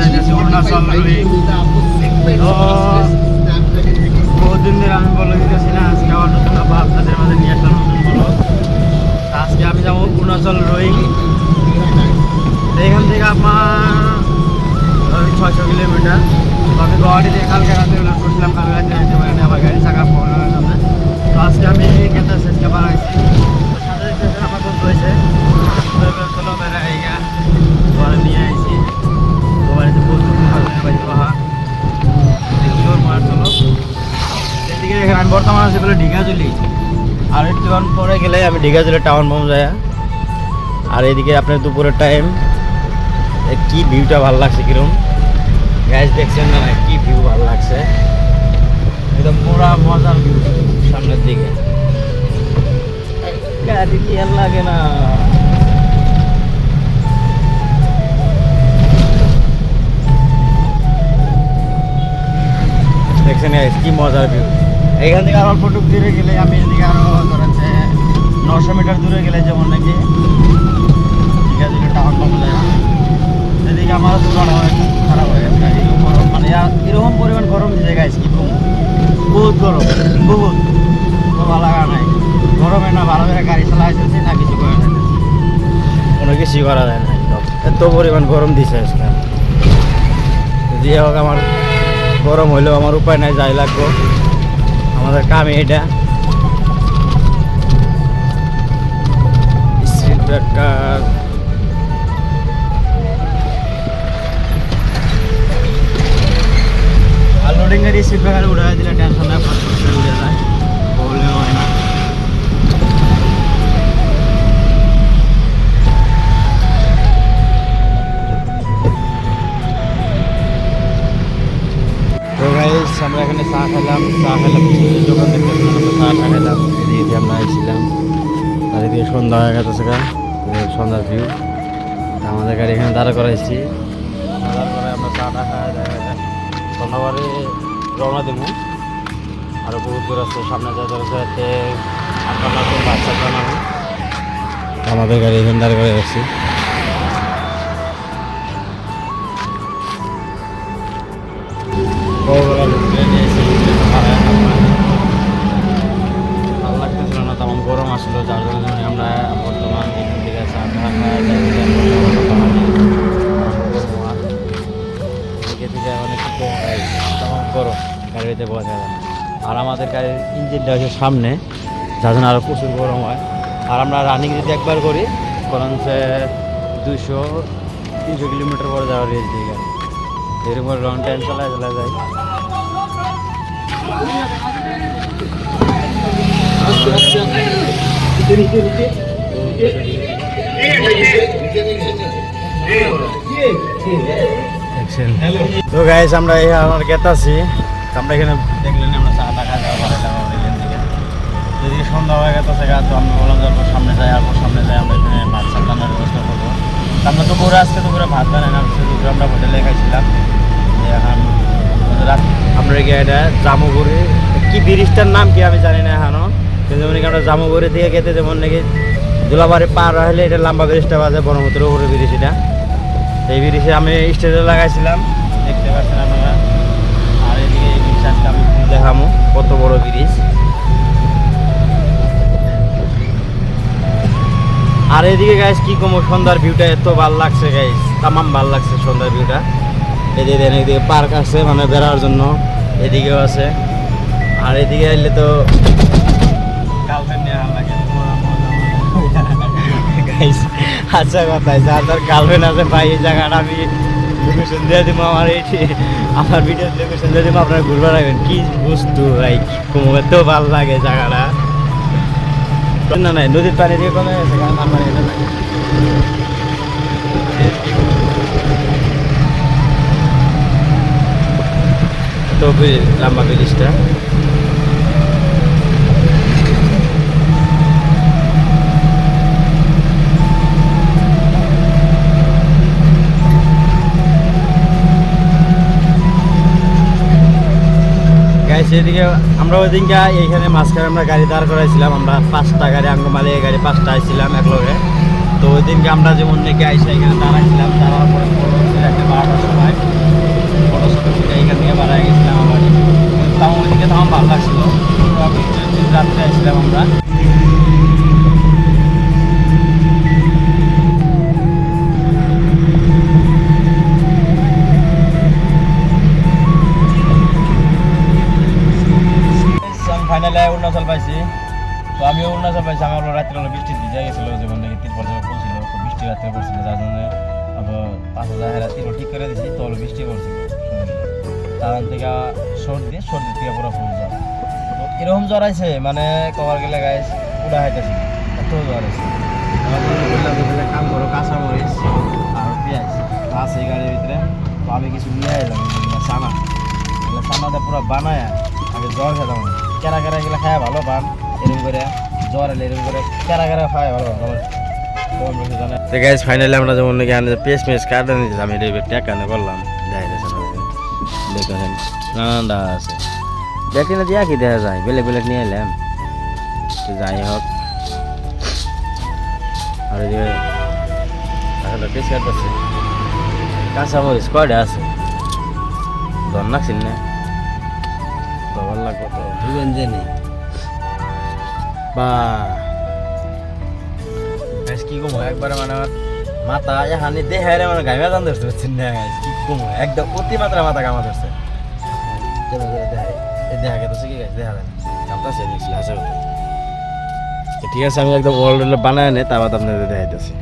যাইতেছি অরুণাচল রোয়িং। তো বহুদিন ধরে আমি বলে দিতেছি না, আজকে আবার নতুন আবার আপনাদের মাঝে নিয়ে আসলাম নতুন বলো। আজকে আমি যাবো অরুণাচল রোয়িং। এখান থেকে আমার 600 কিলোমিটার। তো আমি গুয়াহাটি থেকে কালকে রাতে করছিলাম, কালকে রাতে যেতে পারিনি, আমার গাড়ি চাকা প্রবলেমের জন্য। তো আজকে আমি কেটে চেষ্টা বাড়াইছি, সাথে সাথে আমার বন্ধু হয়েছে চলো বেড়া এইগা ঘরে নিয়ে আইছি। তো বাড়িতে প্রচুর বাড়ি বাহা জোর মার চলো এদিকে। এখানে আমি বর্তমানে আছে বলে ঢিঘাজুলি, আর একটুক্ষণ পরে গেলে আমি ঢিঘাজুলি টাউন পৌঁছ যায়। আর এদিকে আপনার দুপুরের টাইম কি ভিউটা ভালো লাগছে, কিরকম গ্যাস দেখছেন না, কি ভিউ ভালো লাগছে, একদম পুরা মজার ভিউ। সামনের দিকে গাড়ি কি আর লাগে না। দেখছেন কি মজার ভিউ। এখান থেকে আরো ফটো দূরে গেলে আমি এদিকে আরো ধরেন 900 মিটার দূরে গেলে যেমন নাকি ঠিক আছে টাউন পাওয়া যায়। এদিকে আমার খারাপ হয়ে গেছে, এরকম গরম, মানে এরকম পরিমাণ গরম জায়গায় কি বহুত গরম, বহুত ভালো লাগা নাই গরমে, না ভালো করে গাড়ি চালা যাচ্ছে না কিছু করা যায় না, কোনো কিছুই করা যায় না, এত পরিমাণ গরম দিছে আজকে। দিয়ে হোক আমার গরম হইলেও আমার উপায় নাই, যাই লাগবো, আমাদের কামে এটা। স্পিড ব্রেকার লোডিং গাড়ি স্পিড ব্রেকার উড়াই দিলে টেনশন না, উড়ে যায়, প্রবলেম হয় না। তো গাইস আমরা এখানে চা খেলাম দোকান থেকে চা খেলাম, এদিকে আমরা এসেছিলাম। আর এদিকে সন্ধ্যা হয়ে গেছে, সন্ধ্যার ভিউ। আমাদের গাড়ি এখানে দাঁড়া করাইছি, দাঁড়ার পরে আমরা চাটা খাওয়া যায় সন্ধ্যাবারে রওনা দেবো। আরও বহুত দূর আছে সামনে, যাতে বাচ্চা বানাবো। আমাদের গাড়ি এখানে দাঁড়া করে রাখছি। ভালো লাগতেছিল না, তেমন গরম আসলো, যার জন্য আমরা বর্তমান এখান থেকে থেকে অনেক তেমন গরম গাড়িতে বোঝা যায়। আর আমাদের গাড়ির ইঞ্জিনটা হচ্ছে সামনে, যার জন্য আরও প্রচুর গরম হয়। আর আমরা রানিং যদি একবার করি, কারণ সে 200-300 কিলোমিটার পরে যাওয়ার রেঞ্জ দিয়ে গেল, এরকম লং টাইম চলা যায়। তো গাইস আমরা আমার গেতাছি, আমরা এখানে দেখলেন আমরা চা টাকা যাওয়া এখান থেকে। যদি সন্ধ্যা হয়ে গেছে তো আমরা বললাম যাবো সামনে যাই, আর সামনে যাই আমরা এখানে ভাত চাপ রান্নার ব্যবস্থা করবো। আমরা দুপুরে আজকে দুপুরে ভাত বানাই না, দুপুরে আমরা হোটেলে খাইছিলাম। এখন আমরা এটা জামুগুড়ি, কি ব্রিজটার নাম কি আমি জানি না এখনো, কিন্তু আমরা জামুগুড়ি থেকে গেতে যেমন নাকি দুলাবাড়ি পার হলে এটা লম্বা ব্রিজটা বাজে, ব্রহ্মপুত্রের উপরে ব্রিজ এটা। এই ব্রিজে আমি স্টেজে লাগাইছিলাম, দেখতে পাচ্ছেন আপনারা। আর এদিকে এই ব্রিজ আজকে আমি দেখাবো কত বড় ব্রিজ। আর এদিকে গাইস কি কমো, সন্ধ্যার ভিউটা এত ভালো লাগছে গাইস, তামাম ভালো লাগছে সন্ধ্যার ভিউটা। এদিকে পার্ক আছে, মানে বেড়ার জন্য, এদিকেও আছে। আর এদিকে এলে তো গার্লফ্রেন্ড নিয়ে ভালো লাগে। আচ্ছা কথাই, যার যার গার্লফ্রেন্ড আছে ভাই, এই জায়গাটা আমি লোকেশন দিয়ে দিব, আমার ভিডিও লোকেশন দিয়ে দিব, আপনারা ঘুরবে রাখবেন। কি বস্তু ভাই, এত ভালো লাগে জায়গাটা। না নাই নদীর পানি দিয়ে কমে গেছে, আমার পানি এটা লাগে। তো লম্বা ব্রিজটা সেদিকে আমরা ওই দিনকে এইখানে মাঝখানে আমরা গাড়ি দাঁড় করাইছিলাম, আমরা 5টা গাড়ি আঙ্গমালে এই গাড়ি 5টা আসছিলাম এক লগে। তো ওই দিনকে আমরা যেমন নাকি আইসা এখানে দাঁড়াইছিলাম, দাঁড়ার পরে একটা 12টার সময় অরুণাচল পাইছি। তো আমিও অরুণাচল পাইছি। আমার হলো রাত্রে হলো বৃষ্টির ভিজা গেছিলো, যেমন নাকি তিরপল পড়ছিল, তো বৃষ্টি রাত্রে পড়ছিল, যার জন্য 5,000 তিরপল ঠিক করে দিয়েছি। তো হলো বৃষ্টি পড়ছিল, তার থেকে সর্দি থেকে পুরো ফুল জ্বর। তো এরকম জ্বর আছে মানে কবার গেলে গাইস পুরা হাইতেছে, এত জ্বর আছে। কাম করো, কাঁচামরিচ আর পেঁয়াজ আছে এই গাড়ির ভিতরে। তো আমি কিছু নিয়ে এলাম চানা, এগুলো চানাতে পুরো বানায় আগে জ্বর খেতাম। কেরা এগুলো খায় ভালো পান, এরকম করে জ্বর এলে এরকম করে কেরা খায় ভালো পান। তো গাইস ফাইনালি আমরা যেমন নাকি পেস কাটা নিয়েছি, আমি টাকা করলাম দেখেন নানানটা আছে দেখি না দিয়া কি দেখা যায়, বেলেগ নিয়ে এলাম। তো যাই হোক, আর এই যে এখন পেস কাটতেছে, কাঁচামরিচ কয়টা আছে ধর নাকছিন না, তো ভালো লাগবে তো দুজন জেনে বা কি কমো একবারে মানে আমার মাথা এখানে দেহারে মানে গাইমা জান ধরতে পারছেন না, কি কমো একদম অতিমাত্রা মাথা গামা ধরছে। দেখাকে তো শিখে গেছে, দেখা যায় কামতাছে মিক্সি হাসে। ঠিক আছে, আমি একদম ওয়ার্ল্ড বানায় নে, তারপর আপনাদের দেখাইতেছি।